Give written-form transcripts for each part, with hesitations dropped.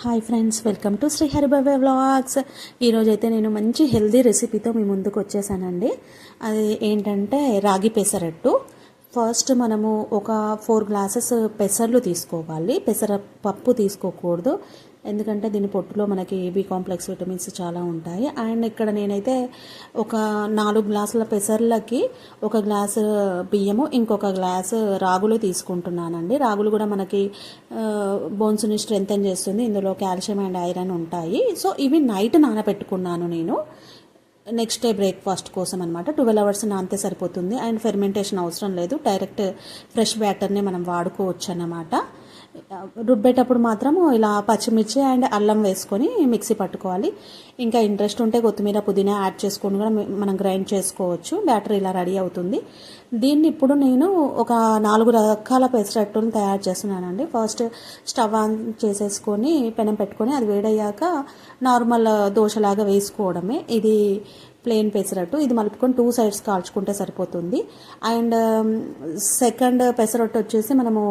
Hi friends, welcome to Shri Haribaba vlogs. ఈరోజైతే నేను మంచి హెల్దీ రెసిపీతో మీ ముందుకు వచ్చేసానండి. అది ఏంటంటే రాగి పెసరట్టు. ఫస్ట్ మనము ఒక 4 గ్లాసెస్ పెసర్లు తీసుకోవాలి. పెసరపప్పు తీసుకోకూడదు, ఎందుకంటే దీని పొట్టులో మనకి బి కాంప్లెక్స్ విటమిన్స్ చాలా ఉంటాయి. అండ్ ఇక్కడ నేనైతే ఒక 4 గ్లాసుల పెసర్లకి 1 గ్లాసు బియ్యము, ఇంకొక గ్లాసు రాగులు తీసుకుంటున్నానండి. రాగులు కూడా మనకి బోన్స్ని స్ట్రెంథెన్ చేస్తుంది. ఇందులో కాల్షియం అండ్ ఐరన్ ఉంటాయి. సో ఇవి నైట్ నానబెట్టుకున్నాను నేను, నెక్స్ట్ డే బ్రేక్ఫాస్ట్ కోసం అనమాట. 12 అవర్స్ నానితే సరిపోతుంది. అండ్ ఫెర్మెంటేషన్ అవసరం లేదు, డైరెక్ట్ ఫ్రెష్ బ్యాటర్ని మనం వాడుకోవచ్చు అన్నమాట. రుబ్బేటప్పుడు మాత్రం ఇలా పచ్చిమిర్చి అండ్ అల్లం వేసుకొని మిక్సీ పట్టుకోవాలి. ఇంకా ఇంట్రెస్ట్ ఉంటే కొత్తిమీర పుదీనా యాడ్ చేసుకొని కూడా మనం గ్రైండ్ చేసుకోవచ్చు. బ్యాటర్ ఇలా రెడీ అవుతుంది. దీన్ని ఇప్పుడు నేను ఒక 4 రకాల పెసరట్టును తయారు చేస్తున్నానండి. ఫస్ట్ స్టవ్ ఆన్ చేసేసుకొని పెనం పెట్టుకొని అది వేడయ్యాక నార్మల్ దోశలాగా వేసుకోవడమే. ఇది ప్లెయిన్ పెసరట్టు. ఇది మలుపుకొని 2 సైడ్స్ కాల్చుకుంటే సరిపోతుంది. అండ్ సెకండ్ పెసరట్టు వచ్చేసి మనము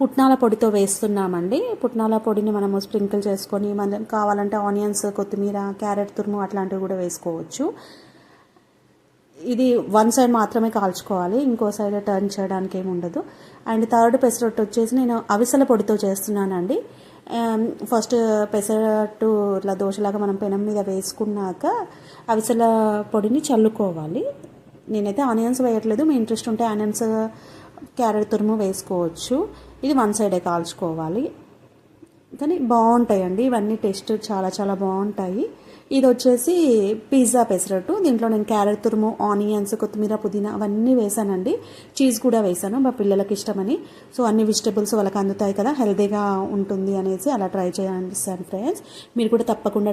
పుట్నాల పొడితో వేస్తున్నామండి. పుట్నాల పొడిని మనము స్ప్రింకిల్ చేసుకొని మనం కావాలంటే ఆనియన్స్, కొత్తిమీర, క్యారెట్ తురుము అట్లాంటివి కూడా వేసుకోవచ్చు. ఇది 1 సైడ్ మాత్రమే కాల్చుకోవాలి, ఇంకో సైడ్ టర్న్ చేయడానికి ఏమి ఉండదు. అండ్ థర్డ్ పెసరట్టు వచ్చేసి నేను అవిసెల పొడితో చేస్తున్నానండి. ఫస్ట్ పెసరట్టు ఇట్లా దోశలాగా మనం పెనం మీద వేసుకున్నాక అవిసెల పొడిని చల్లుకోవాలి. నేనైతే ఆనియన్స్ వేయట్లేదు, మీ ఇంట్రెస్ట్ ఉంటే ఆనియన్స్, క్యారెట్ తురుము వేసుకోవచ్చు. ఇది 1 సైడే కాల్చుకోవాలి. కానీ బాగుంటాయండి ఇవన్నీ, టేస్ట్ చాలా చాలా బాగుంటాయి. ఇది వచ్చేసి పిజ్జా పెసరట్టు. దీంట్లో నేను క్యారెట్ తురుము, ఆనియన్స్, కొత్తిమీర, పుదీనా అవన్నీ వేసానండి. చీజ్ కూడా వేసాను, మా పిల్లలకి ఇష్టమని. సో అన్ని వెజిటబుల్స్ వాళ్ళకి అందుతాయి కదా, హెల్తీగా ఉంటుంది అనేసి అలా ట్రై చేయండి ఫ్రెండ్స్. మీరు కూడా తప్పకుండా